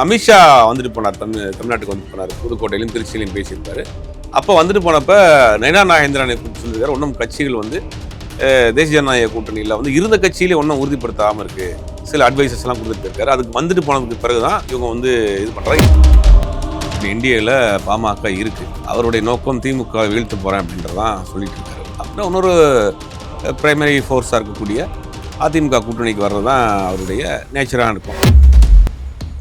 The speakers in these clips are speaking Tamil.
அமித்ஷா வந்துட்டு போனார், தமிழ்நாட்டுக்கு வந்துட்டு போனார். புதுக்கோட்டையிலும் திருச்சியிலையும் பேசியிருப்பாரு. அப்போ வந்துட்டு போனப்ப நயனா நாகேந்திரனை கூப்பிட்டு சொல்லியிருக்காரு, இன்னும் கட்சிகள் வந்து தேசிய ஜனநாயக கூட்டணியில் வந்து இருந்த கட்சியிலே ஒன்றும் உறுதிப்படுத்தாமல் இருக்கு, சில அட்வைசஸ் எல்லாம் கொடுத்துட்டு இருக்காரு. அதுக்கு வந்துட்டு போனதுக்கு பிறகுதான் இவங்க வந்து இது பண்றாங்க. இந்தியாவில் பாமக இருக்கு, அவருடைய நோக்கம் திமுக வீழ்த்து போறேன் அப்படின்றதான் சொல்லிட்டு இருக்காரு. அப்புறம் இன்னொரு பிரைமரி ஃபோர்ஸாக இருக்கக்கூடிய அதிமுக கூட்டணிக்கு வர்றது தான் அவருடைய நேச்சராக இருக்கும்.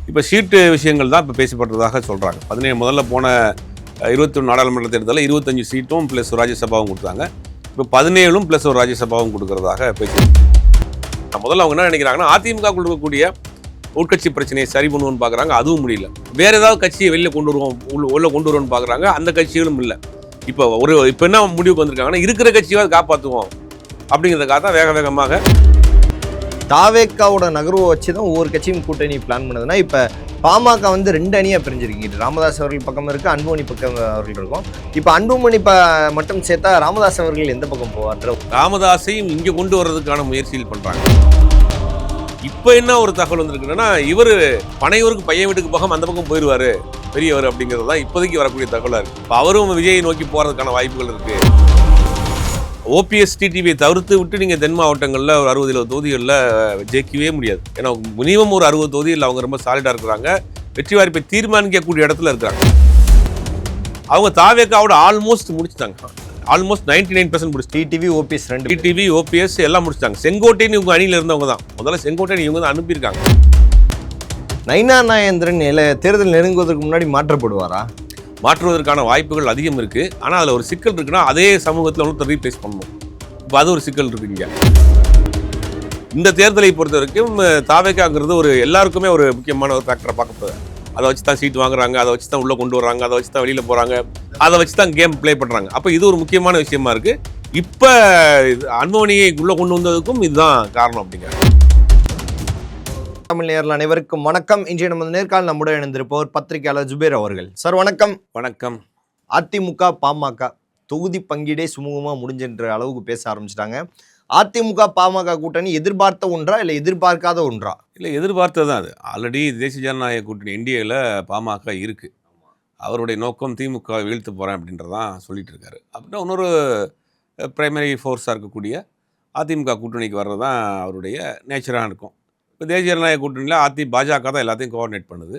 இப்போ சீட்டு விஷயங்கள் தான் இப்போ பேசப்படுறதாக சொல்கிறாங்க. 17 முதல்ல போன 21 நாடாளுமன்ற தேர்தலில் 25 சீட்டும் ப்ளஸ் ஒரு ராஜ்யசபாவும் கொடுத்தாங்க. இப்போ 17 ப்ளஸ் ஒரு ராஜ்யசபாவும் கொடுக்கறதாக பேசி முதல்ல அவங்க என்ன நினைக்கிறாங்கன்னா, அதிமுக கொடுக்கக்கூடிய உட்கட்சி பிரச்சனையை சரி பண்ணுவோன்னு பார்க்குறாங்க, அதுவும் முடியல. வேற ஏதாவது கட்சியை வெளியில் கொண்டு வருவோம், உள்ள கொண்டு வருவோன்னு பார்க்குறாங்க, அந்த கட்சிகளும் இல்லை. இப்போ என்ன முடிவுக்கு வந்திருக்காங்கன்னா, இருக்கிற கட்சியாவது காப்பாற்றுவோம் அப்படிங்கிறதுக்காக தான் வேகமாக தாவேக்காவோட நகர்வை வச்சு தான் ஒவ்வொரு கட்சியும் கூட்டணி பிளான் பண்ணுதுன்னா, இப்போ பாமக வந்து 2 அணியாக பிரிஞ்சிருக்கு. ராமதாஸ் அவர்கள் பக்கம் இருக்குது, அன்புமணி பக்கம் அவர்கள் இருக்கும். இப்போ அன்புமணி மட்டும் சேர்த்தா ராமதாஸ் அவர்கள் எந்த பக்கம் போவார்? ராமதாஸையும் இங்கே கொண்டு வர்றதுக்கான முயற்சிகள் பண்ணுறாங்க. இப்போ என்ன ஒரு தகவல் வந்திருக்குன்னா, இவர் பனையூருக்கு பையன் வீட்டுக்கு போகாம அந்த பக்கம் போயிடுவார் பெரியவர் அப்படிங்கிறது தான் இப்போதைக்கு வரக்கூடிய தகவலாக இருக்குது. இப்போ அவரும் விஜயை நோக்கி போகிறதுக்கான வாய்ப்புகள் இருக்குது. ஓபிஎஸ் டிடிவியை தவிர்த்து விட்டு நீங்கள் தென் மாவட்டங்களில் ஒரு 60-70 தொகுதிகளில் ஜெயிக்கவே முடியாது. ஏன்னா மினிமம் ஒரு 60 தொகுதியில் அவங்க ரொம்ப சாலிடாக இருக்கிறாங்க, வெற்றி வாய்ப்பை தீர்மானிக்கக்கூடிய இடத்துல இருக்கிறாங்க. அவங்க தாவேக்காவோட ஆல்மோஸ்ட் முடிச்சுட்டாங்க, ஆல்மோஸ்ட் 99% முடிச்சு. டிடிவி ஓபிஎஸ் 2 டிடிவி ஓபிஎஸ் எல்லாம் முடிச்சிட்டாங்க. செங்கோட்டைன்னு இவங்க அணியில் இருந்தவங்க தான், முதல்ல செங்கோட்டைன்னு இவங்க தான் அனுப்பியிருக்காங்க. நயனா நாகேந்திரன் தேர்தல் நெருங்குவதற்கு முன்னாடி மாற்றப்படுவாரா? மாற்றுவதற்கான வாய்ப்புகள் அதிகம் இருக்குது. ஆனால் அதில் ஒரு சிக்கல் இருக்குன்னா, அதே சமூகத்தில் ஒன்று ரீப்ளேஸ் பண்ணணும். இப்போ அது ஒரு சிக்கல் இருக்குங்க. இந்த தேர்தலை பொறுத்த வரைக்கும் தாவேக்காங்கிறது ஒரு எல்லாருக்குமே ஒரு முக்கியமான ஒரு ஃபேக்டரை பார்க்கப்படுது. அதை வச்சு தான் சீட் வாங்குறாங்க, அதை வச்சு தான் உள்ளே கொண்டு வர்றாங்க, அதை வச்சு தான் வெளியில் போகிறாங்க, அதை வச்சு தான் கேம் ப்ளே பண்ணுறாங்க. அப்போ இது ஒரு முக்கியமான விஷயமா இருக்குது. இப்போ அன்புமணியை உள்ளே கொண்டு வந்ததுக்கும் இதுதான் காரணம் அப்படிங்கிறாங்க. தமிழ் நேயர்கள் அனைவருக்கும் வணக்கம். இன்றைய நமது நேர்காணல் நம்முடன் இணைந்திருப்பவர் பத்திரிகையாளர் ஜுபேர் அவர்கள். சார் வணக்கம். வணக்கம். அதிமுக பாமக தொகுதி பங்கீடே சுமூகமாக முடிஞ்சென்ற அளவுக்கு பேச ஆரம்பிச்சிட்டாங்க. அதிமுக பாமக கூட்டணி எதிர்பார்த்த ஒன்றா இல்லை எதிர்பார்க்காத ஒன்றா? இல்லை, எதிர்பார்த்தது தான். அது ஆல்ரெடி தேசிய ஜனநாயக கூட்டணி இந்தியாவில் பாமக இருக்குது, அவருடைய நோக்கம் திமுக வீழ்த்து போகிறேன் அப்படின்றதான் சொல்லிட்டு இருக்காரு. அப்படின்னா இன்னொரு பிரைமரி ஃபோர்ஸாக இருக்கக்கூடிய அதிமுக கூட்டணிக்கு வர்றது தான் அவருடைய நேச்சராக இருக்கும். இப்போ தேசிய ஜனநாயக கூட்டணியில் பாஜக தான் எல்லாத்தையும் கோஆர்டினேட் பண்ணுது.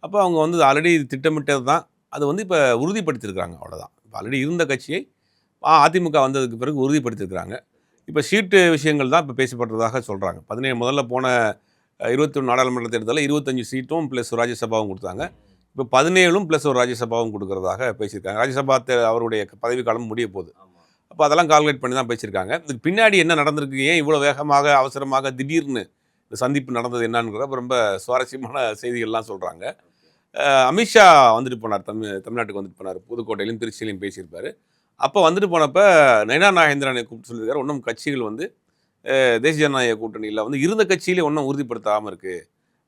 அப்போ அவங்க வந்து ஆல்ரெடி திட்டமிட்டது தான், அது வந்து இப்போ உறுதிப்படுத்தியிருக்கிறாங்க, அவ்வளோதான். இப்போ ஆல்ரெடி இருந்த கட்சியை அதிமுக வந்ததுக்கு பிறகு உறுதிப்படுத்தியிருக்கிறாங்க. இப்போ சீட்டு விஷயங்கள் தான் இப்போ பேசப்படுறதாக சொல்கிறாங்க. 17 முதல்ல போன 21 நாடாளுமன்ற தேர்தலில் 25 சீட்டும் ப்ளஸ் ஒரு ராஜ்யசபாவும் கொடுத்தாங்க. இப்போ 17 ப்ளஸ் ஒரு ராஜ்யசபாவும் கொடுக்கறதாக பேசியிருக்காங்க. ராஜ்யசபா அவருடைய பதவிக்காலம் முடிய போகுது. அப்போ அதெல்லாம் கால்குலேட் பண்ணி தான் பேசியிருக்காங்க. இதுக்கு பின்னாடி என்ன நடந்திருக்கு, ஏன் இவ்வளோ வேகமாக அவசரமாக திடீர்னு இந்த சந்திப்பு நடந்தது என்னங்கிற ரொம்ப சுவாரஸ்யமான செய்திகள்லாம் சொல்கிறாங்க. அமித்ஷா வந்துட்டு போனார், தமிழ்நாட்டுக்கு வந்துட்டு போனார். புதுக்கோட்டையிலும் திருச்சியிலையும் பேசியிருப்பார். அப்போ வந்துட்டு போனப்போ நயனா நாகேந்திரனை கூப்பிட்டு சொல்லியிருக்காரு, இன்னும் கட்சிகள் வந்து தேசிய ஜனநாயக கூட்டணியில் வந்து இருந்த கட்சியிலே ஒன்றும் உறுதிப்படுத்தாமல் இருக்குது,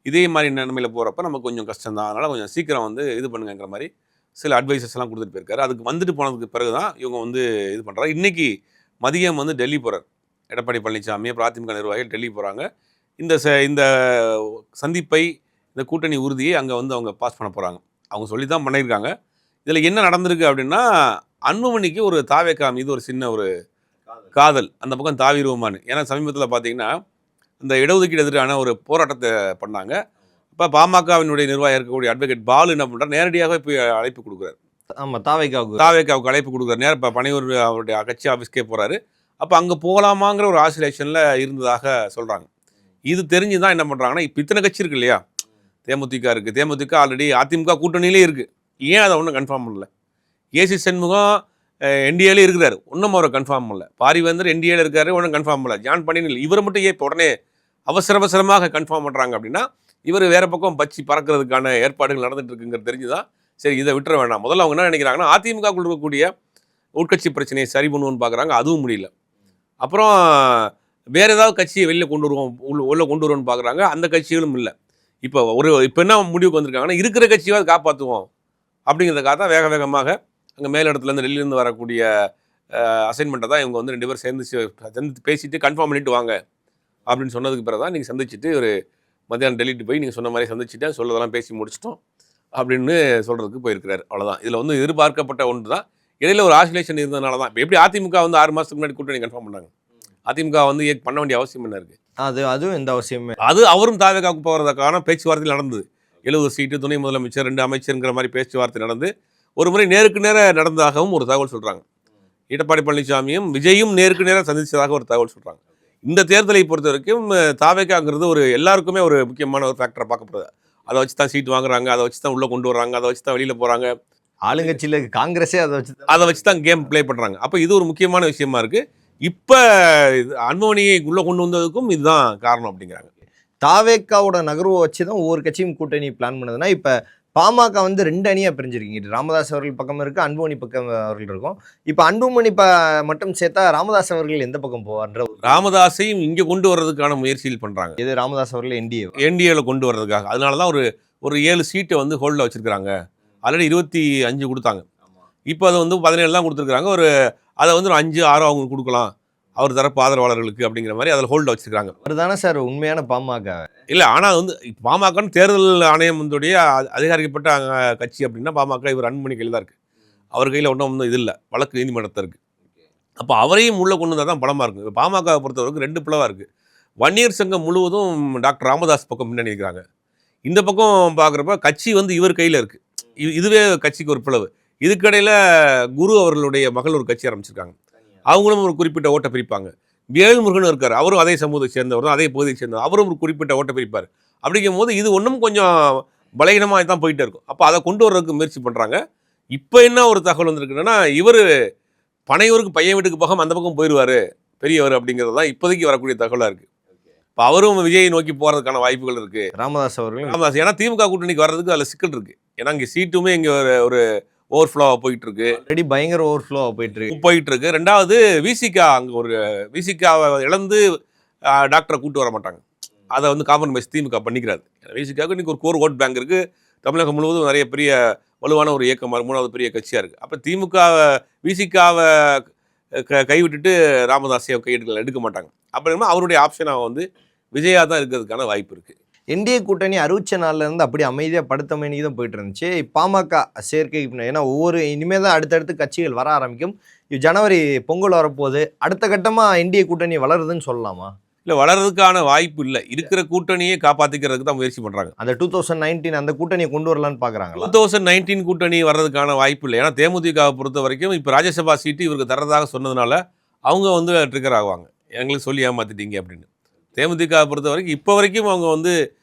இதே மாதிரி நிலைமையில் போகிறப்ப நமக்கு கொஞ்சம் கஷ்டம் தான், அதனால் கொஞ்சம் சீக்கிரம் வந்து இது பண்ணுங்கிற மாதிரி சில அட்வைசஸ் எல்லாம் கொடுத்துட்டு போயிருக்காரு. அதுக்கு வந்துட்டு போனதுக்கு பிறகு தான் இவங்க வந்து இது பண்ணுறாங்க. இன்றைக்கி மதியம் வந்து டெல்லி போகிறார் எடப்பாடி பழனிசாமி, அதிமுக நிர்வாகிகள் டெல்லி போகிறாங்க. இந்த சந்திப்பை, இந்த கூட்டணி உறுதியை அங்கே வந்து அவங்க பாஸ் பண்ண போகிறாங்க. அவங்க சொல்லி தான் பண்ணியிருக்காங்க. இதில் என்ன நடந்திருக்கு அப்படின்னா, அன்புமணிக்கு ஒரு தாவேக்கா மீது ஒரு சின்ன ஒரு காதல், அந்த பக்கம் தாவிருவமானு. ஏன்னா சமீபத்தில் பார்த்தீங்கன்னா இந்த இடஒதுக்கீடு எதிரான ஒரு போராட்டத்தை பண்ணாங்க. இப்போ பாமகவினுடைய நிர்வாகம் இருக்கக்கூடிய அட்வொகேட் பாலு என்ன பண்ணுறாரு, நேரடியாக போய் அழைப்பு கொடுக்குறாரு. ஆமாம், தாவேக்காவுக்கு அழைப்பு கொடுக்குறாரு. நேரம் இப்போ பனையூர் அவருடைய கட்சி ஆஃபீஸ்க்கே போகிறாரு. அப்போ அங்கே போகலாமாங்கிற ஒரு ஆசிலேஷனில் இருந்ததாக சொல்கிறாங்க. இது தெரிஞ்சு தான் என்ன பண்ணுறாங்கன்னா, இப்போ இத்தனை கட்சி இருக்குது இல்லையா, தேமுதிக இருக்குது, தேமுதிக ஆல்ரெடி அதிமுக கூட்டணியிலே இருக்குது, ஏன் அதை ஒன்றும் கன்ஃபார்ம் பண்ணல? ஏசி சண்முகம் என்டிஏலே இருக்கிறார், ஒன்றும் அவரை கன்ஃபார்ம் பண்ணல. பாரிவேந்தர் என்டிஏல இருக்காரு, ஒன்றும் கன்ஃபார்ம் பண்ணல. ஜான் பண்ணினில் இவரை மட்டும் ஏன் இப்போ உடனே அவசரமாக கன்ஃபார்ம் பண்ணுறாங்க அப்படின்னா, இவர் வேறு பக்கம் பச்சி பறக்கிறதுக்கான ஏற்பாடுகள் நடந்துட்டு இருக்குங்கிறது தெரிஞ்சு தான் சரி இதை விட்டுற வேண்டாம். முதல்ல அவங்க என்ன நினைக்கிறாங்கன்னா, அதிமுக கொடுக்கக்கூடிய உட்கட்சி பிரச்சனையை சரி பண்ணுவோன்னு பார்க்குறாங்க, அதுவும் முடியல. அப்புறம் வேறு ஏதாவது கட்சியை வெளியில் கொண்டு வருவோம், உள்ள கொண்டு வருவோன்னு பார்க்குறாங்க, அந்த கட்சிகளும் இல்லை. இப்போ என்ன முடிவுக்கு வந்திருக்காங்கன்னா, இருக்கிற கட்சியாவது காப்பாற்றுவோம் அப்படிங்கிறதுக்காக தான் வேகமாக அங்கே மேலிடத்துலேருந்து டெல்லியிலேருந்து வரக்கூடிய அசைன்மெண்ட்டை தான் இவங்க வந்து 2 பேரும் சேர்ந்து பேசிட்டு கன்ஃபார்ம் பண்ணிட்டு வாங்க அப்படின்னு சொன்னதுக்கு பிறகு தான் நீங்கள் சந்திச்சுட்டு ஒரு மத்தியானம் டெல்லிட்டு போய் நீங்கள் சொன்ன மாதிரி சந்திச்சுட்டேன், சொல்லதெல்லாம் பேசி முடிச்சிட்டோம் அப்படின்னு சொல்கிறதுக்கு போயிருக்கிறாரு. அவ்வளோதான். இதில் வந்து எதிர்பார்க்கப்பட்ட ஒன்று தான். இடையில ஒரு ஆசிலேஷன் இருந்ததுனால தான். இப்போ எப்படி அதிமுக வந்து 6 மாதத்துக்கு முன்னாடி கூட்டணி கன்ஃபார்ம் பண்ணாங்க. அதிமுக வந்து பண்ண வேண்டிய அவசியம் என்ன இருக்குது? அதுவும் எந்த அவசியமே. அது அவரும் தாவேகாவுக்கு போகிறதுக்கான பேச்சுவார்த்தை நடந்தது. 70 சீட்டு, துணை முதலமைச்சர், 2 அமைச்சருங்கிற மாதிரி பேச்சுவார்த்தை நடந்து ஒரு முறை நேருக்கு நேர நடந்ததாகவும் ஒரு தகவல் சொல்கிறாங்க. எடப்பாடி பழனிசாமியும் விஜயும் நேருக்கு நேராக சந்தித்ததாக ஒரு தகவல் சொல்கிறாங்க. இந்த தேர்தலை பொறுத்த வரைக்கும் தாவேகாங்கிறது ஒரு எல்லாருக்குமே ஒரு முக்கியமான ஒரு ஃபேக்டரை பார்க்கப்படுது. அதை வச்சு தான் சீட் வாங்குறாங்க, அதை வச்சு தான் உள்ளே கொண்டு வர்றாங்க, அதை வச்சு தான் வெளியில் போகிறாங்க. ஆளுங்கட்சியில் காங்கிரஸே அதை வச்சு தான் கேம் ப்ளே பண்ணுறாங்க. அப்போ இது ஒரு முக்கியமான விஷயமா இருக்குது. இப்போ அன்புமணியை உள்ளே கொண்டு வந்ததுக்கும் இதுதான் காரணம் அப்படிங்கிறாங்க. தாவேக்காவோட நகர்வை வச்சு தான் ஒவ்வொரு கட்சியும் கூட்டணி பிளான் பண்ணுதுன்னா, இப்போ பாமக வந்து 2 அணியாக பிரிஞ்சிருக்கீங்க. ராமதாஸ் அவர்கள் பக்கம் இருக்குது, அன்புமணி பக்கம் அவர்கள் இருக்கும். இப்போ அன்புமணி மட்டும் சேர்த்தா ராமதாஸ் அவர்கள் எந்த பக்கம் போவார்ன்ற ராமதாஸையும் இங்கே கொண்டு வர்றதுக்கான முயற்சிகள் பண்ணுறாங்க. இது ராமதாஸ் அவர்கள் என்டிஏவில் கொண்டு வர்றதுக்காக. அதனால தான் ஒரு 7 சீட்டை வந்து ஹோல்டில் வச்சுருக்காங்க. ஆல்ரெடி 25 கொடுத்தாங்க. இப்போ அதை வந்து 17 தான் கொடுத்துருக்காங்க. அதை வந்து ஒரு 5, 6 அவங்களுக்கு கொடுக்கலாம், அவர் தரப்பு ஆதரவாளர்களுக்கு அப்படிங்கிற மாதிரி அதில் ஹோல்டில் வச்சுருக்காங்க. அவர் தானே சார் உண்மையான பாமக? இல்லை, ஆனால் வந்து பாமகன்னு தேர்தல் ஆணையம் வந்துடைய அதிகாரிக்கப்பட்ட கட்சி அப்படின்னா பாமக இவர் அன்புமணி கையில் தான் இருக்குது. அவர் கையில் ஒன்றும் இது இல்லை, வழக்கு நீதிமன்றத்தில் இருக்குது. அப்போ அவரையும் உள்ளே கொண்டு வந்தால் தான் பலமாக இருக்கும். இப்போ பாமகவை பொறுத்தவரைக்கும் 2 பிளவாக இருக்குது. வன்னியர் சங்கம் முழுவதும் டாக்டர் ராமதாஸ் பக்கம் முன்னாடி இருக்கிறாங்க. இந்த பக்கம் பார்க்குறப்ப கட்சி வந்து இவர் கையில் இருக்குது. இதுவே கட்சிக்கு ஒரு பிளவு. இதுக்கடையில் குரு அவர்களுடைய மகள் ஒரு கட்சி ஆரம்பிச்சிருக்காங்க. அவங்களும் ஒரு குறிப்பிட்ட ஓட்டை பிரிப்பாங்க. வேல்முருகன் இருக்கார், அவரும் அதே சமூகத்தை சேர்ந்தவர் தான், அதே பகுதியை சேர்ந்தவர், அவரும் ஒரு குறிப்பிட்ட ஓட்டை பிரிப்பார். அப்படிங்கும் போது இது ஒன்றும் கொஞ்சம் பலகீனமாக தான் போயிட்டே இருக்கும். அப்போ அதை கொண்டு வர்றதுக்கு முயற்சி பண்ணுறாங்க. இப்போ என்ன ஒரு தகவல் வந்திருக்குன்னா, இவர் பனையூருக்கு பையன் வீட்டுக்கு போகாமல் அந்த பக்கம் போயிடுவார் பெரியவர் அப்படிங்கிறது தான் இப்போதைக்கு வரக்கூடிய தகவலாக இருக்குது. இப்போ அவரும் விஜயை நோக்கி போகிறதுக்கான வாய்ப்புகள் இருக்குது. ராமதாஸ் அவர்கள் ஏன்னா திமுக கூட்டணிக்கு வர்றதுக்கு அதில் சிக்கல் இருக்குது. ஏன்னா இங்கே சீட்டுமே இங்கே ஒரு ஓவர்ஃப்ளோவாக போயிட்டுருக்கு. ஆல்ரெடி பயங்கர ஓவர்ஃப்ளோவாக போயிட்டுருக்கு. ரெண்டாவது விசிகா அங்கே ஒரு விசிகாவை இழந்து டாக்டரை கூட்டு வர மாட்டாங்க. அதை வந்து காம்ப்ரமைஸ் திமுக பண்ணிக்கிறாரு. விசிகாவுக்கு இன்றைக்கி ஒரு கோர் ஓட் பேங்க் இருக்குது. தமிழகம் முழுவதும் நிறைய பெரிய வலுவான ஒரு இயக்கமாக 3வது பெரிய கட்சியாக இருக்குது. அப்போ திமுக விசிகாவை கைவிட்டுட்டு ராமதாஸை எடுக்க மாட்டாங்க. அப்படின்னா அவருடைய ஆப்ஷனாக வந்து விஜயா தான் இருக்கிறதுக்கான வாய்ப்பு இருக்குது. என்டிஏ கூட்டணி அறிவிச்ச நாள்லேருந்து அப்படி அமைதியாக படுத்தமைக்கு தான் போயிட்டு இருந்துச்சு. பாமக சேர்க்கை ஏன்னா இனிமேல் தான் அடுத்தடுத்து கட்சிகள் வர ஆரம்பிக்கும். ஜனவரி பொங்கல் வரப்போகுது. அடுத்த கட்டமாக என்டிஏ கூட்டணி வளருதுன்னு சொல்லலாமா? இல்லை, வளர்றதுக்கான வாய்ப்பு இல்லை. இருக்கிற கூட்டணியை காப்பாற்றிக்கிறதுக்கு தான் முயற்சி பண்ணுறாங்க. அந்த 2019 அந்த கூட்டணியை கொண்டு வரலான்னு பார்க்குறாங்களா? 2019 கூட்டணி வர்றதுக்கான வாய்ப்பு இல்லை. ஏன்னா தேமுதிகவை பொறுத்த வரைக்கும் இப்போ ராஜ்யசபா சீட்டு இவருக்கு தரதாக சொன்னதுனால அவங்க வந்து ட்ரிகர் ஆகுவாங்க, எங்களுக்கு சொல்லி ஏமாற்றிட்டீங்க அப்படின்னு. தேமுதிகவை பொறுத்த வரைக்கும் இப்போ வரைக்கும் அவங்க வந்து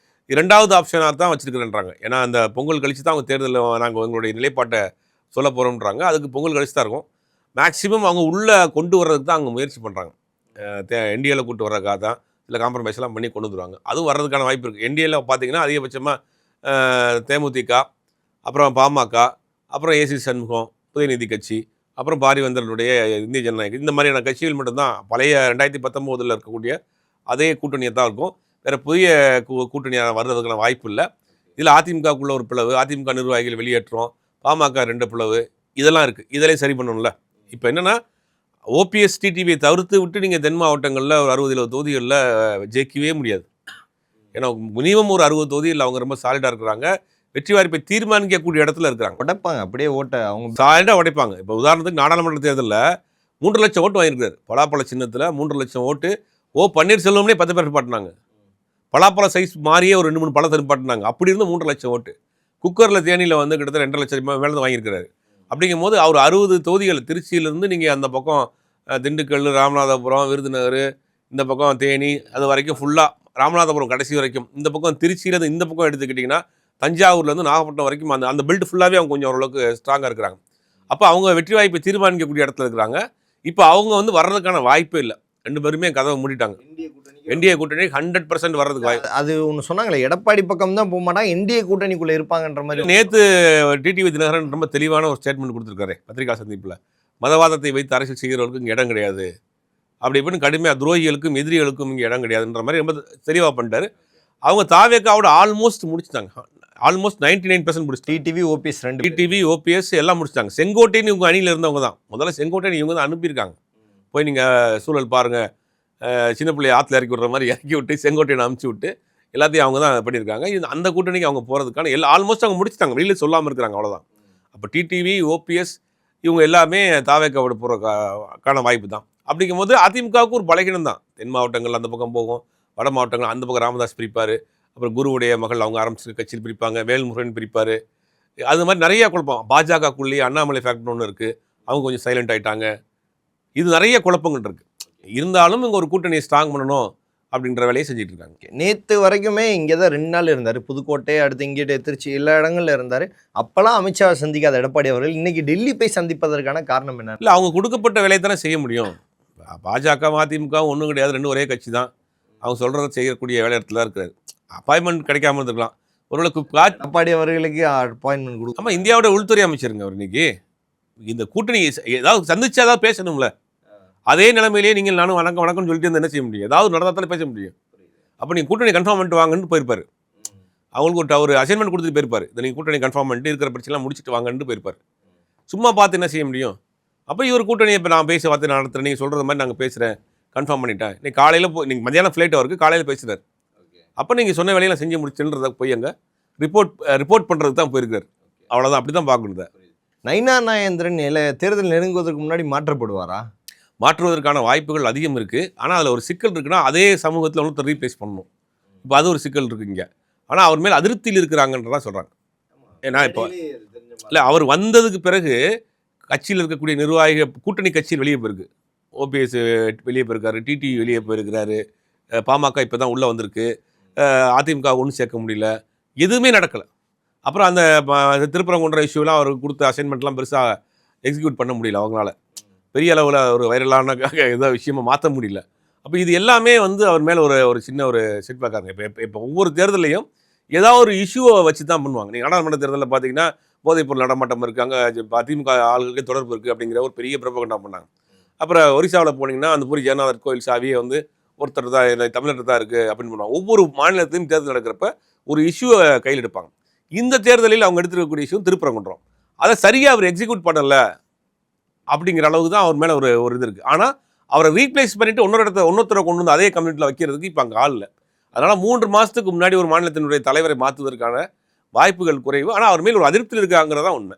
2வது ஆப்ஷனாக தான் வச்சுருக்கிறேன்றாங்க. ஏன்னா அந்த பொங்கல் கழிச்சு தான் அவங்க தேர்தலில் நாங்கள் எங்களுடைய நிலைப்பாட்டை சொல்ல போகிறோம்ன்றாங்க. அதுக்கு பொங்கல் கழிச்சு தான் இருக்கும். மேக்ஸிமம் அவங்க உள்ளே கொண்டு வர்றதுக்கு தான் அவங்க முயற்சி பண்ணுறாங்க. என்டிஏவில் கூட்டு வர்றதுக்காக தான் இல்லை காம்ப்ரமைஸ்லாம் பண்ணி கொண்டு வந்துடுவாங்க. அதுவும் வர்றதுக்கான வாய்ப்பு இருக்குது. என்டிஏவில் பார்த்தீங்கன்னா அதிகபட்சமாக தேமுதிக, அப்புறம் பாமக, அப்புறம் ஏசி சண்முகம், புதிய கட்சி, அப்புறம் பாரிவேந்தருடைய இந்திய ஜனநாயகம், இந்த மாதிரியான கட்சிகள் மட்டும்தான் பழைய 2019 இருக்கக்கூடிய அதே கூட்டணியை தான் இருக்கும். வேறு புதிய கூட்டணியாக வர்றதுக்கான வாய்ப்பு இல்லை. இதில் அதிமுகக்குள்ள ஒரு பிளவு, அதிமுக நிர்வாகிகள் வெளியேற்றோம், பாமக 2 பிளவு, இதெல்லாம் இருக்குது. இதெல்லாம் சரி பண்ணணும்ல. இப்போ என்னென்னா ஓபிஎஸ் டிடிவியை தவிர்த்து விட்டு நீங்கள் தென் மாவட்டங்களில் ஒரு 60-70 தொகுதிகளில் ஜெயிக்கவே முடியாது. ஏன்னா மினிமம் ஒரு 60 தொகுதியில் அவங்க ரொம்ப சாலிடாக இருக்கிறாங்க. வெற்றி வாய்ப்பை தீர்மானிக்கக்கூடிய இடத்துல இருக்கிறாங்க. உடைப்பாங்க, அப்படியே ஓட்டை அவங்க சாலிடாக உடைப்பாங்க. இப்போ உதாரணத்துக்கு நாடாளுமன்ற தேர்தலில் 3 லட்சம் ஓட்டு வாங்கியிருக்காரு. பலாப்பழ சின்னத்தில் 3 லட்சம் ஓட்டு. பன்னீர்செல்வம்னே 10 பேர் பாட்டினாங்க. பலாப்பழ சைஸ் மாறியே ஒரு 2-3 பழத்தை பாட்டினாங்க. அப்படி இருந்து 3 லட்சம் ஓட்டு. குக்கரில் தேனியில் வந்து கிட்டத்தட்ட 2 லட்சம் மேலே தான் வாங்கியிருக்கிறாரு. அப்படிங்கும் போது அவர் 60 தொகுதிகள் திருச்சியிலேருந்து நீங்கள் அந்த பக்கம் திண்டுக்கல், ராமநாதபுரம், விருதுநகர், இந்த பக்கம் தேனி, அது வரைக்கும் ஃபுல்லாக ராமநாதபுரம் கடைசி வரைக்கும், இந்த பக்கம் திருச்சியிலேருந்து இந்த பக்கம் எடுத்துக்கிட்டிங்கன்னா தஞ்சாவூர்லேருந்து நாகப்பட்டினம் வரைக்கும் அந்த பெல்ட் ஃபுல்லாகவே அவங்க கொஞ்சம் ஓரளவுக்கு ஸ்ட்ராங்காக இருக்கிறாங்க. அப்போ அவங்க வெற்றி வாய்ப்பை தீர்மானிக்கக்கூடிய இடத்துல இருக்கிறாங்க. இப்போ அவங்க வந்து வர்றதுக்கான வாய்ப்பே இல்லை. 2 பேருமே கதவை மூடிட்டாங்க. என்டிஏ கூட்டணி 100% வர்றதுக்கு வாய்ப்பு. அது ஒன்று சொன்னாங்களே, எடப்பாடி பக்கம் தான் போக மாட்டாங்க, என்டிஏ கூட்டணிக்குள்ளே இருப்பாங்கன்ற மாதிரி. நேற்று டிடிவி தினகரன் ரொம்ப தெளிவான ஒரு ஸ்டேட்மெண்ட் கொடுத்துருக்காரு பத்திரிகா சந்திப்பில். மதவாதத்தை வைத்து அரசியல் செய்கிறவர்களுக்கு இங்கே இடம் கிடையாது, அப்படி இப்படின்னு கடுமையாக துரோகிகளுக்கும் எதிரிகளுக்கும் இங்கே இடம் கிடையாதுன்ற மாதிரி ரொம்ப தெளிவாக பண்ணிட்டாரு. அவங்க தாவேக்காவோட ஆல்மோஸ்ட் முடிச்சிட்டாங்க. ஆல்மோஸ்ட் 99% முடிச்சு. டிடிவி ஓபிஎஸ் 2 டிடிவி ஓபிஎஸ் எல்லாம் முடிச்சிட்டாங்க. செங்கோட்டைன்னு இவங்க அணியில் இருந்தவங்க தான். முதல்ல செங்கோட்டைன்னு இவங்க தான் அனுப்பியிருக்காங்க. போய் நீங்கள் சூழல் பாருங்கள், சின்ன பிள்ளைய ஆற்றுல இறக்கி விடுற மாதிரி இறக்கி விட்டு செங்கோட்டையை அனுப்பிச்சி விட்டு எல்லாத்தையும் அவங்க தான் பண்ணியிருக்காங்க. அந்த கூட்டணிக்கு அவங்க போகிறதுக்கான ஆல்மோஸ்ட் அவங்க முடிச்சுட்டாங்க, வெளியில் சொல்லாமல் இருக்கிறாங்க, அவ்வளோதான். அப்போ டிடிவி, ஓபிஎஸ் இவங்க எல்லாமே தாவேக்காவோட போகிறக்கான வாய்ப்பு தான். அப்படிங்கும்போது அதிமுகவுக்கு ஒரு பலகீனம் தான். தென் மாவட்டங்கள் அந்த பக்கம் போகும், வட மாவட்டங்கள் அந்த பக்கம் ராமதாஸ் பிரிப்பார், அப்புறம் குருவுடைய மகள் அவங்க ஆரம்பிச்சு கட்சியில் பிரிப்பாங்க, வேல்முருகன் பிரிப்பார். அது மாதிரி நிறைய குழப்பம். பாஜகக்குள்ளேயே அண்ணாமலை ஃபேக்டர் ஒன்று இருக்குது, அவங்க கொஞ்சம் சைலண்ட் ஆகிட்டாங்க. இது நிறைய குழப்பங்கள் இருக்குது. இருந்தாலும் இங்கே ஒரு கூட்டணியை ஸ்ட்ராங் பண்ணணும் அப்படின்ற வேலையை செஞ்சுட்டு இருக்காங்க. நேற்று வரைக்குமே இங்கே தான் 2 நாள் இருந்தார். புதுக்கோட்டை, அடுத்து இங்கிட்ட திருச்சி, எல்லா இடங்கள்ல இருந்தார். அப்போல்லாம் அமித்ஷா சந்திக்காத எடப்பாடி அவர்கள் இன்னைக்கு டெல்லி போய் சந்திப்பதற்கான காரணம் என்ன? இல்லை, அவங்க கொடுக்கப்பட்ட வேலையை தானே செய்ய முடியும். பாஜக அதிமுக ஒன்றும் கிடையாது, 2 ஒரே கட்சி தான். அவங்க சொல்கிறத செய்யக்கூடிய வேலை இடத்துல இருக்கிறாரு. அப்பாயின்மெண்ட் கிடைக்காம இருந்திருக்கலாம். ஒருவேளை எடப்பாடி அவர்களுக்கு அப்பாயின்மெண்ட் கொடுக்கும். ஆமாம், இந்தியாவோட உள்துறை அமைச்சருங்க அவர். இன்னைக்கு இந்த கூட்டணி ஏதாவது சந்திச்சா ஏதாவது பேசணும்ல. அதே நிலைமையிலேயே நீங்கள் நானும் வணக்கம் வணக்கம்னு சொல்லிட்டு இருந்தால் என்ன செய்ய முடியும்? ஏதாவது நடந்தாலும் பேச முடியும். அப்போ நீங்கள் கூட்டணி கன்ஃபார்ம் பண்ணிட்டு வாங்கன்னு போயிருப்பார். அவங்களுக்கு ஒரு அசைன்மெண்ட் கொடுத்துட்டு போயிருப்பார். இதை நீங்கள் கூட்டணி கன்ஃபார்ம் பண்ணிட்டு இருக்கிற பிரச்சனைலாம் முடிச்சுட்டு வாங்கன்னு போயிருப்பார். சும்மா பார்த்து என்ன செய்ய முடியும்? அப்போ இவர் கூட்டணியை இப்போ நான் பேச பார்த்து நடத்துகிறேன், நீங்கள் சொல்கிறது மாதிரி நாங்கள் பேசுகிறேன், கன்ஃபார்ம் பண்ணிட்டேன், இன்னைக்கு காலையில் நீங்கள் மத்தியானம் ஃப்ளைட் அவருக்கு காலையில் பேசுகிறார். அப்போ நீங்கள் சொன்ன வேலையெல்லாம் செஞ்சு முடிச்சுன்றதை போய் அங்கே ரிப்போர்ட் பண்ணுறதுக்கு தான் போயிருக்கார். அவ்வளோதான், அப்படி தான் பார்க்கணும். நயினார் நாகேந்திரன் தேர்தல் நெருங்குவதற்கு முன்னாடி மாற்றப்படுவாரா? மாற்றுவதற்கான வாய்ப்புகள் அதிகம் இருக்குது. ஆனால் அதில் ஒரு சிக்கல் இருக்குன்னா, அதே சமூகத்தில் ஒருத்தர் ரீப்ளேஸ் பண்ணணும். இப்போ அது ஒரு சிக்கல் இருக்குது இங்கே. ஆனால் அவர் மேல் அதிருப்தியில் இருக்கிறாங்கன்றதான் சொல்கிறாங்க. ஏன்னா இப்போ இல்லை, அவர் வந்ததுக்கு பிறகு கட்சியில் இருக்கக்கூடிய நிர்வாகிகள் கூட்டணி கட்சியில் வெளியே போயிருக்கு. ஓபிஎஸ் வெளியே போயிருக்காரு, டிடி வெளியே போயிருக்கிறாரு, பாமக இப்போ தான் உள்ளே வந்திருக்கு, அதிமுக ஒன்றும் சேர்க்க முடியல, எதுவுமே நடக்கலை. அப்புறம் அந்த திருப்பரங்குன்ற இஷ்யூலாம் அவர் கொடுத்த அசைன்மெண்ட்லாம் பெருசாக எக்ஸிக்யூட் பண்ண முடியல அவங்களால. பெரிய அளவில் ஒரு வைரலான ஏதோ விஷயமா மாற்ற முடியல. அப்போ இது எல்லாமே அவர் மேலே ஒரு சின்ன ஒரு செட்பேக்காக. இப்போ ஒவ்வொரு தேர்தலையும் ஏதாவது ஒரு இஷ்யூவை வச்சு தான் பண்ணுவாங்க. நீங்கள் நாடாளுமன்ற தேர்தலில் பார்த்தீங்கன்னா போதைப்பொருள் நடமாட்டம் இருக்காங்க, அதிமுக ஆளுகளுக்கே தொடர்பு இருக்குது அப்படிங்கிற ஒரு பெரிய பிரபகண்டா பண்ணாங்க. அப்புறம் ஒரிசாவில் போனீங்கன்னா அந்த பூரி ஜெகநாதர் கோயில் சாவியை ஒருத்தர் தான் தமிழர் தான் இருக்குது அப்படின்னு பண்ணுவாங்க. ஒவ்வொரு மாநிலத்திலும் தேர்தல் நடக்கிறப்ப ஒரு இஷ்யூவை கையில் எடுப்பாங்க. இந்த தேர்தலில் அவங்க எடுத்துருக்கக்கூடிய இஷ்யூ திருப்பரங்குன்றம். அதை சரியாக அவர் எக்ஸிக்யூட் பண்ணலை அப்படிங்கிற அளவுக்கு தான் அவர் மேலே ஒரு இது இருக்குது. ஆனால் அவரை ரீப்ளேஸ் பண்ணிவிட்டு இன்னொருத்தரை கொண்டு வந்து அதே கம்யூனிட்டியில் வைக்கிறதுக்கு இப்போ அங்கே ஆள் இல்லை. அதனால் 3 மாதத்துக்கு முன்னாடி ஒரு மாநிலத்தினுடைய தலைவரை மாற்றுவதற்கான வாய்ப்புகள் குறைவு. ஆனால் அவர் மேல் ஒரு அதிருப்தியில் இருக்காங்கிறதா உண்மை.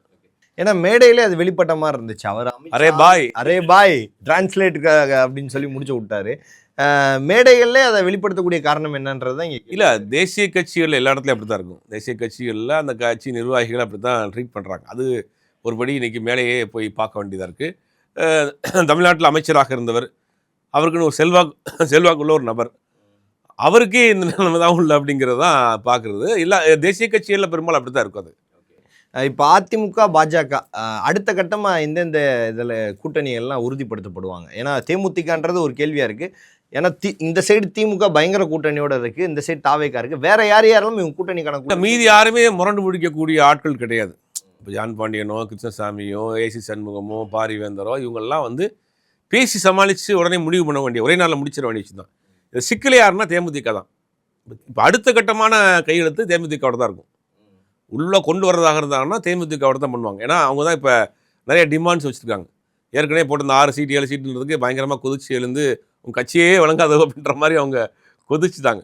ஏன்னா மேடையிலே அது வெளிப்பட்ட மாதிரி இருந்துச்சு. அவர் அரே பாய் டிரான்ஸ்லேட் அப்படின்னு சொல்லி முடிச்சு விட்டாரு. மேடைகளில் அதை வெளிப்படுத்தக்கூடிய காரணம் என்னன்றது தான் இங்கே. இல்லை, தேசிய கட்சிகள் எல்லா இடத்துலையும் அப்படி தான் இருக்கும். தேசிய கட்சிகளில் அந்த கட்சி நிர்வாகிகள் அப்படி தான் ட்ரீட் பண்ணுறாங்க. அது ஒருபடி இன்றைக்கி மேலேயே போய் பார்க்க வேண்டியதாக இருக்குது. தமிழ்நாட்டில் அமைச்சராக இருந்தவர், அவருக்குன்னு ஒரு செல்வாக்குள்ள ஒரு நபர், அவருக்கே இந்த நிலைமை தான் உள்ள அப்படிங்கிறது தான் பார்க்குறது. எல்லா தேசிய கட்சிகளில் பெரும்பாலும் அப்படி தான் இருக்கும். அது இப்போ அதிமுக பாஜக அடுத்த கட்டமாக எந்தெந்த இதில் கூட்டணிகள்லாம் உறுதிப்படுத்தப்படுவாங்க? ஏன்னா தேமுதிகன்றது ஒரு கேள்வியாக இருக்குது. ஏன்னா இந்த சைடு திமுக பயங்கர கூட்டணியோட இருக்குது, இந்த சைடு தாவேக்கா இருக்குது. வேற யாரெல்லாம் இவங்க கூட்டணி கணக்கு? மீதி யாருமே முரண்டு பிடிக்கக்கூடிய ஆட்கள் கிடையாது. இப்போ ஜான் பாண்டியனோ, கிருஷ்ணசாமியோ, ஏசி சண்முகமோ, பாரிவேந்தரோ இவங்கெல்லாம் பேசி சமாளித்து உடனே முடிவு பண்ண வேண்டிய, ஒரே நாளில் முடிச்சிட வேண்டிய விஷயம் தான். இது சிக்கல் யாருன்னா தேமுதிக தான். இப்போ அடுத்த கட்டமான கையெழுத்து தேமுதிகவோட தான் இருக்கும். உள்ளே கொண்டு வரதாக இருந்தாங்கன்னா தேமுதிகவோட தான் பண்ணுவாங்க. ஏன்னா அவங்க தான் இப்போ நிறைய டிமாண்ட்ஸ் வச்சுருக்காங்க. ஏற்கனவே போட்டு இந்த 6 சீட்டு 7 சீட்டுன்றதுக்கு பயங்கரமாக கொதிச்சு எழுந்து உங்கள் கட்சியே வழங்காதோ அப்படின்ற மாதிரி அவங்க கொதிச்சுட்டாங்க.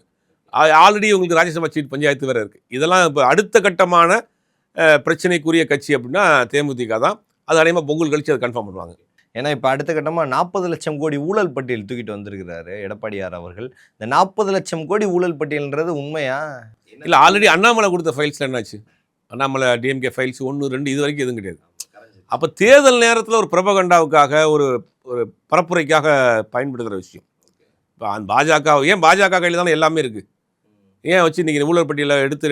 ஆல்ரெடி உங்களுக்கு ராஜ்யசபா சீட் பஞ்சாயத்து வேறு இருக்குது. இதெல்லாம் இப்போ அடுத்த கட்டமான பிரச்சனைக்குரிய கட்சி அப்படின்னா தேமுதிக தான். அது அனைமாக பொங்கல் கழிச்சு அதை கன்ஃபார்ம் பண்ணுவாங்க. ஏன்னா இப்போ அடுத்த கட்டமாக 40 லட்சம் கோடி ஊழல் பட்டியல் தூக்கிட்டு வந்திருக்கிறாரு எடப்பாடியார் அவர்கள். இந்த 40 லட்சம் கோடி ஊழல் பட்டியல்ன்றது உண்மையா? இல்லை, ஆல்ரெடி அண்ணாமலை கொடுத்த ஃபைல்ஸில் என்னாச்சு? அண்ணாமலை டிஎம்கே ஃபைல்ஸ் 1, 2 இது வரைக்கும் எதுவும் கிடையாது. அப்போ தேர்தல் நேரத்தில் ஒரு பிரபகண்டாவுக்காக ஒரு பரப்புரைக்காக பயன்படுத்துகிற விஷயம். இப்போ பாஜக பாஜக கையில் தானே எல்லாமே இருக்குது. ஏன் வச்சு இன்றைக்கி ஊழல் பட்டியலை எடுத்து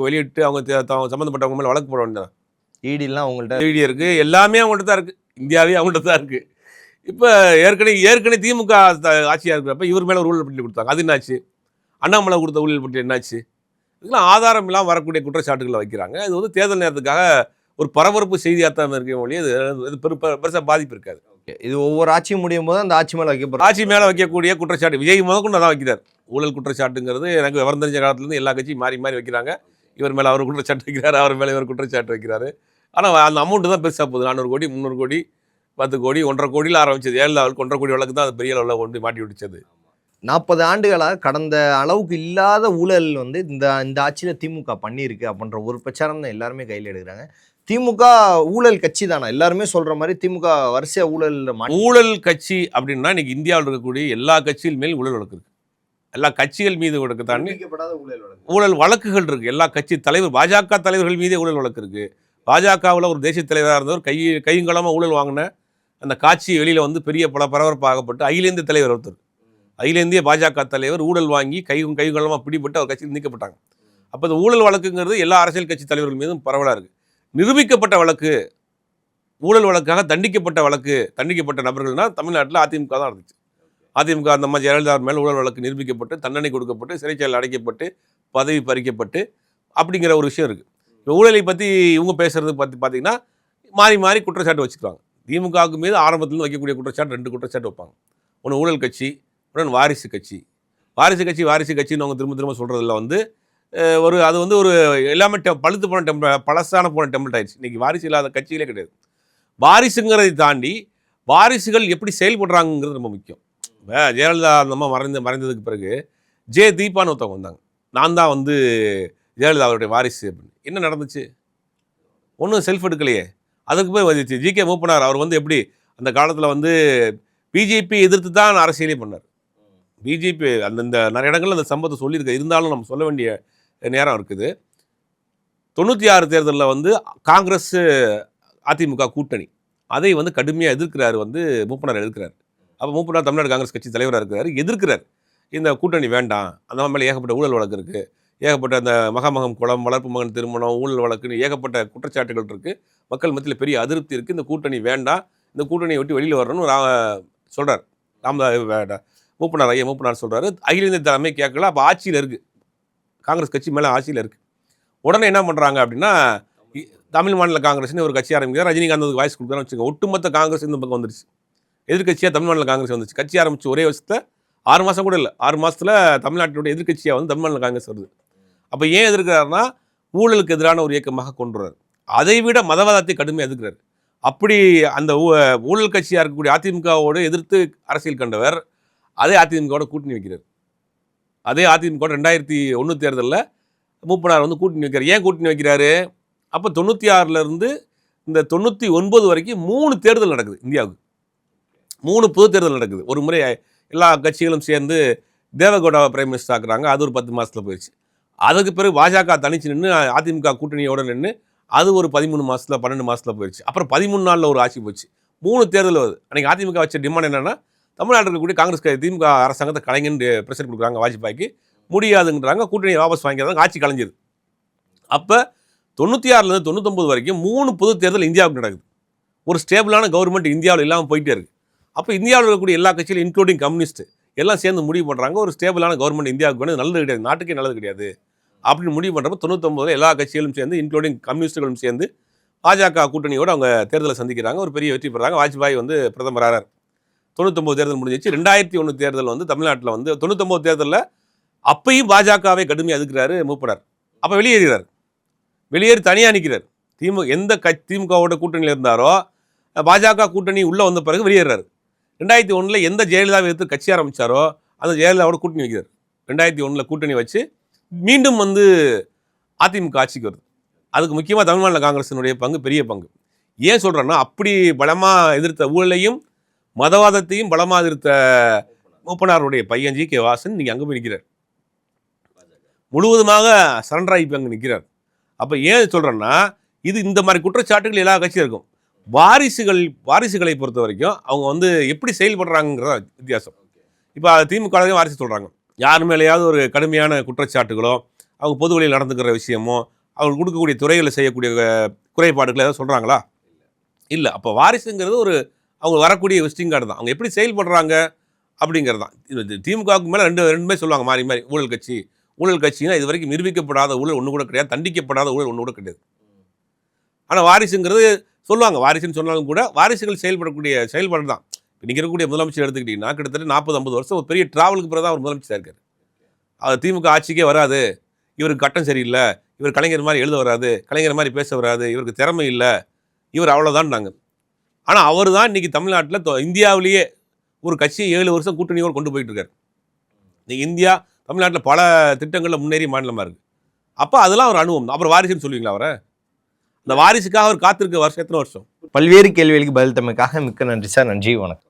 வெளியிட்டு அவங்க சம்மந்தப்பட்டவங்க மேலே வழக்கு போட வேண்டியதான். ஈடிலாம் அவங்கள்ட்ட ஈடி இருக்குது, எல்லாமே அவங்கள்ட்ட தான் இருக்குது, இந்தியாவே அவங்கள்ட்ட தான் இருக்குது. இப்போ ஏற்கனவே திமுக ஆட்சியாக இருக்கிறப்ப இவர் மேலே ஒரு ஊழல் பட்டியல் கொடுத்தாங்க. அது என்னாச்சு? அண்ணாமலை கொடுத்த ஊழல் பட்டியல் என்னாச்சு? இதெல்லாம் ஆதாரம் இல்லாமல் வரக்கூடிய குற்றச்சாட்டுகளை வைக்கிறாங்க. இது தேர்தல் நேரத்துக்காக ஒரு பரபரப்பு செய்தியாக தான் இருக்க மொழி. இது பெருசாக பாதிப்பு இருக்காது. இது ஒவ்வொரு ஆட்சியும் முடியும் போது அந்த ஆட்சி மேலே ஆட்சி மேலே வைக்கக்கூடிய குற்றச்சாட்டு விஜய் முதற்கொண்டு தான் வைக்கிறார். ஊழல் குற்றச்சாட்டுங்கிறது எனக்கு விவரம் தெரிஞ்ச காலத்துலேருந்து எல்லா கட்சியும் மாறி வைக்கிறாங்க. இவர் மேலே அவர் குற்றச்சாட்டு வைக்கிறாரு, அவர் மேலே இவர் குற்றச்சாட்டு வைக்கிறாரு. ஆனால் அந்த அமௌண்ட்டு தான் பெருசாக போகுது. 400 கோடி 300 கோடி 10 கோடி 1.5 கோடியில் ஆரம்பிச்சது. 7 லெவலுக்கு 1.5 கோடி வழக்கு தான் அது பெரிய லெவலில் கொண்டு மாட்டி விட்டுச்சது. 40 ஆண்டுகளாக கடந்த அளவுக்கு இல்லாத ஊழல் வந்து இந்த இந்த ஆட்சியில் திமுக பண்ணியிருக்கு அப்படின்ற ஒரு பிரச்சாரம் தான் எல்லாருமே கையில் எடுக்கிறாங்க. திமுக ஊழல் கட்சி தானா? எல்லாருமே சொல்ற மாதிரி திமுக வரிசையா ஊழல் ஊழல் கட்சி அப்படின்னா இன்னைக்கு இந்தியாவில் இருக்கக்கூடிய எல்லா கட்சிகள் மேல் ஊழல் வழக்கு இருக்கு. எல்லா கட்சிகள் மீது வழக்கு தாண்டி ஊழல் வழக்குகள் இருக்கு. எல்லா கட்சி தலைவர் பாஜக தலைவர்கள் மீதே ஊழல் வழக்கு இருக்கு. பாஜகவில் ஒரு தேசிய தலைவராக இருந்தவர் கையங்கலமாக ஊழல் வாங்கின அந்த காட்சி வெளியில் வந்து பெரிய பல பரபரப்பாகப்பட்டு அகில இந்திய தலைவர் ஒருத்தர், அகில இந்திய பாஜக தலைவர் ஊழல் வாங்கி கையங்கலமாக பிடிபட்டு அவர் கட்சியில் நீக்கப்பட்டாங்க. அப்போ இந்த ஊழல் வழக்குங்கிறது எல்லா அரசியல் கட்சி தலைவர்கள் மீதும் பரவலாக இருக்குது. நிரூபிக்கப்பட்ட வழக்கு, ஊழல் வழக்காக தண்டிக்கப்பட்ட நபர்கள்னால் தமிழ்நாட்டில் அதிமுக தான் இருந்துச்சு. அதிமுக அந்த மாதிரி ஜெயலலிதா மேல் ஊழல் வழக்கு நிரூபிக்கப்பட்டு தண்டனை கொடுக்கப்பட்டு சிறைச்சாலையில் அடைக்கப்பட்டு பதவி பறிக்கப்பட்டு அப்படிங்கிற ஒரு விஷயம் இருக்குது. ஊழலை பற்றி இவங்க பேசுறது பார்த்தீங்கன்னா மாறி மாறி குற்றச்சாட்டு வச்சுக்குவாங்க. திமுகவுக்கு மீது ஆரம்பத்தில் வைக்கக்கூடிய குற்றச்சாட்டு 2 குற்றச்சாட்டு வைப்பாங்க. ஒன்று ஊழல் கட்சி, இன்னொன்று வாரிசு கட்சி. வாரிசு கட்சின்னு அவங்க திரும்ப சொல்கிறதுல வந்து அது வந்து ஒரு எல்லாமே பழுத்து போன பழசான போன டெம்ப்ளேட் ஆயிடுச்சு. இன்றைக்கி வாரிசு இல்லாத கட்சிகளே கிடையாது. வாரிசுங்கிறதை தாண்டி வாரிசுகள் எப்படி செயல்படுறாங்கிறது ரொம்ப முக்கியம். ஜெயலலிதா அந்த அம்மா மறைந்ததுக்கு பிறகு தீபான்னு ஒருத்தவங்க வந்தாங்க. நான் தான் வந்து ஜெயலலிதா அவருடைய வாரிசு அப்படின்னு. என்ன நடந்துச்சு? ஒன்றும் செல்ஃப் எடுக்கலையே. அதுக்கு போய் வந்துச்சு ஜி.கே. மூப்பனார். அவர் வந்து எப்படி அந்த காலத்தில் வந்து பிஜேபி எதிர்த்து தான் அரசியலே பண்ணார். பிஜேபி அந்த நிறைய இடங்கள்ல அந்த சம்பவத்தை சொல்லியிருக்கு. இருந்தாலும் நம்ம சொல்ல வேண்டிய நேரம் இருக்குது. 96 தேர்தலில் வந்து காங்கிரஸ் அதிமுக கூட்டணி அதை வந்து கடுமையாக எதிர்க்கிறார், வந்து மூப்பனார் எதிர்க்கிறார். அப்போ மூப்பனார் தமிழ்நாடு காங்கிரஸ் கட்சி தலைவராக இருக்கிறார், எதிர்க்கிறார். இந்த கூட்டணி வேண்டாம், அந்த மேலே ஏகப்பட்ட ஊழல் வழக்கு இருக்குது, ஏகப்பட்ட அந்த மகாமகம் குளம், வளர்ப்பு மகன் திருமணம், ஊழல் வழக்குன்னு ஏகப்பட்ட குற்றச்சாட்டுகள் இருக்குது, மக்கள் மத்தியில் பெரிய அதிருப்தி இருக்குது, இந்த கூட்டணி வேண்டாம், இந்த கூட்டணியை விட்டு வெளியில் வரணும்னு சொல்கிறார். மூப்பனார் சொல்கிறாரு. அகில இந்திய தலைமை கேட்கல. அப்போ ஆட்சியில் இருக்குது, காங்கிரஸ் கட்சி மேலே ஆட்சியில் இருக்குது. உடனே என்ன பண்ணுறாங்க அப்படின்னா தமிழ் மாநில காங்கிரஸ்னு ஒரு கட்சி ஆரம்பிக்கிறார். ரஜினிகாந்த் வாய்ஸ் கொடுக்குறான்னு வச்சுக்கோங்க. ஒட்டுமொத்த காங்கிரஸ் இந்த பக்கம் வந்துருச்சு. எதிர்கட்சியாக தமிழ் மாநில காங்கிரஸ் வந்துச்சு. கட்சி ஆரம்பிச்சு ஒரே வருஷத்தில் 6 மாதம் கூட இல்லை, 6 மாதத்தில் தமிழ்நாட்டினுடைய எதிர்கட்சியாக வந்து தமிழ் மாநில காங்கிரஸ் வருது. அப்போ ஏன் எதிர்க்கிறாருன்னா ஊழலுக்கு எதிரான ஒரு இயக்கமாக கொண்டு வர்றாரு. அதை விட மதவாதத்தை கடுமையாக எதிர்க்கிறார். அப்படி அந்த ஊழல் கட்சியாக இருக்கக்கூடிய அதிமுகவோடு எதிர்த்து அரசியல் கண்டவர் அதே அதிமுகவோட கூட்டணி வைக்கிறார். அதே அதிமுக 2001 தேர்தலில் மூப்பனார் வந்து கூட்டணி வைக்கிறார். ஏன் கூட்டணி வைக்கிறாரு? அப்போ 96 இந்த 99 வரைக்கும் 3 தேர்தல் நடக்குது இந்தியாவுக்கு. 3 பொது தேர்தல் நடக்குது. ஒரு முறை எல்லா கட்சிகளும் சேர்ந்து தேவகவுடாவை பிரைம் மினிஸ்டர் ஆக்குறாங்க. அது ஒரு 10 மாதத்தில் போயிடுச்சு. அதுக்கு பிறகு பாஜக தனிச்சு நின்று அதிமுக கூட்டணியோடு நின்று அது ஒரு 13 மாதத்தில் 12 மாதத்தில் போயிடுச்சு. அப்புறம் 13 நாளில் ஒரு ஆட்சி போச்சு. 3 தேர்தல் வருது. அன்றைக்கி அதிமுக வச்ச டிமாண்ட் என்னென்னா தமிழ்நாட்டில் இருக்கக்கூடிய காங்கிரஸ் திமுக அரசாங்கத்தை கலைஞன்னு ப்ரெஷர் கொடுக்குறாங்க. வாஜ்பாய்க்கு முடியாதுன்றாங்க. கூட்டணியை வாபஸ் வாங்கிறாங்க. ஆட்சி கலைஞ்சிது. அப்போ 96 99 வரைக்கும் 3 பொது தேர்தல் இந்தியாவுக்கு நடக்குது. ஒரு ஸ்டேபிளான கவர்மெண்ட் இந்தியாவில் இல்லாமல் போயிட்டே இருக்குது. அப்போ இந்தியாவில் இருக்கக்கூடிய எல்லா கட்சியிலும் இன்க்ளூடிங் கம்யூனிஸ்ட் எல்லாம் சேர்ந்து முடிவு பண்ணுறாங்க, ஒரு ஸ்டேபிளான கவர்மெண்ட் இந்தியாவுக்கு வேணும், நல்லது கிடையாது, நாட்டுக்கே நல்லது கிடையாது அப்படின்னு முடிவு பண்ணுறப்ப 99 எல்லா கட்சிகளும் சேர்ந்து இன்க்ளூடிங் கம்யூனிஸ்டுகளும் சேர்ந்து பாஜக கூட்டணியோடு அவங்க தேர்தலை சந்திக்கிறாங்க. ஒரு பெரிய வெற்றி பெறாங்க. வாஜ்பாய் வந்து பிரதமராக 99 தேர்தல் முடிஞ்சிச்சு. 2001 தேர்தல் வந்து தமிழ்நாட்டில் வந்து 99 தேர்தலில் அப்பையும் பாஜகவை கடுமையாக எதிர்க்கிறாரு மூப்பனார். அப்போ வெளியேறி தனியாக நிற்கிறார். திமுகவோட கூட்டணியில் இருந்தாரோ பாஜக கூட்டணி உள்ளே வந்த பிறகு வெளியேறாரு. 2001 எந்த ஜெயலலிதாவை எடுத்து கட்சி ஆரம்பித்தாரோ அந்த ஜெயலலிதாவோட கூட்டணி வைக்கிறார். 2001 கூட்டணி வச்சு மீண்டும் வந்து அதிமுக ஆட்சிக்கு வருது. அதுக்கு முக்கியமாக தமிழ் மாநில காங்கிரஸினுடைய பங்கு பெரிய பங்கு. ஏன் சொல்கிறேன்னா அப்படி பலமாக எதிர்த்த ஊழலையும் மதவாதத்தையும் பலமாக எதிர்த்த மூப்பனாருடைய பையன் ஜி.கே. வாசன் நீங்கள் அங்கே போய் நிற்கிறார். முழுவதுமாக சரண்டர் ஆகி அங்கே நிற்கிறார். அப்போ ஏன் சொல்கிறேன்னா இது இந்த மாதிரி குற்றச்சாட்டுகள் எல்லா கட்சியும் இருக்கும். வாரிசுகளை பொறுத்த வரைக்கும் அவங்க வந்து எப்படி செயல்படுறாங்கிறத வித்தியாசம். இப்போ திமுக வாரிசு சொல்கிறாங்க, யார் மேலேயாவது ஒரு கடுமையான குற்றச்சாட்டுகளோ அவங்க பொது வழியில் நடந்துக்கிற விஷயமோ அவங்க கொடுக்கக்கூடிய துறைகளை செய்யக்கூடிய குறைபாடுகள் ஏதாவது சொல்கிறாங்களா? இல்லை. அப்போ வாரிசுங்கிறது ஒரு அவங்க வரக்கூடிய விசிட்டிங் கார்டு தான். அவங்க எப்படி செயல்படுறாங்க அப்படிங்கிறது தான். இது திமுகவுக்கு மேலே ரெண்டுமே சொல்லுவாங்க மாறி மாறி. ஊழல் கட்சினா இது வரைக்கும் நிரூபிக்கப்படாத ஊழல் ஒன்று கூட கிடையாது, தண்டிக்கப்படாத ஊழல் ஒன்று கூட கிடையாது. ஆனால் வாரிசுங்கிறது சொல்லுவாங்க. வாரிசுன்னு சொன்னாலும் கூட வாரிசுகள் செயல்பாடு தான். இப்போ நீங்கள் இருக்கக்கூடிய முதலமைச்சர் எடுத்துக்கிட்டிங்கன்னா கிட்டத்தட்ட 40-50 வருஷம் ஒரு பெரிய ட்ராவலுக்கு பிறகு தான் அவர் முதலமைச்சராக இருக்கார். அது திமுக ஆட்சிக்கே வராது, இவருக்கு கட்டம் சரியில்லை, இவர் கலைஞர் மாதிரி எழுத வராது, கலைஞர் மாதிரி பேச வராது, இவருக்கு திறமை இல்லை, இவர் அவ்வளோதான்னாங்க. ஆனால் அவர் தான் இன்றைக்கி தமிழ்நாட்டில் இந்தியாவிலேயே ஒரு கட்சியை 7 வருஷம் கூட்டணியோடு கொண்டு போயிட்டு இருக்கார். நீ இந்தியா தமிழ்நாட்டில் பல திட்டங்களில் முன்னேறிய மாநிலமாக இருக்குது. அப்போ அதெல்லாம் ஒரு அனுபவம் தான். அப்புறம் வாரிசுன்னு சொல்லுவீங்களா அவரை? இந்த வாரிசுக்காக அவர் காத்திருக்க வருஷம் எத்தனை வருஷம்? பல்வேறு கேள்விகளுக்கு பதில் தமைக்காக மிக்க நன்றி சார். நன்றி, வணக்கம்.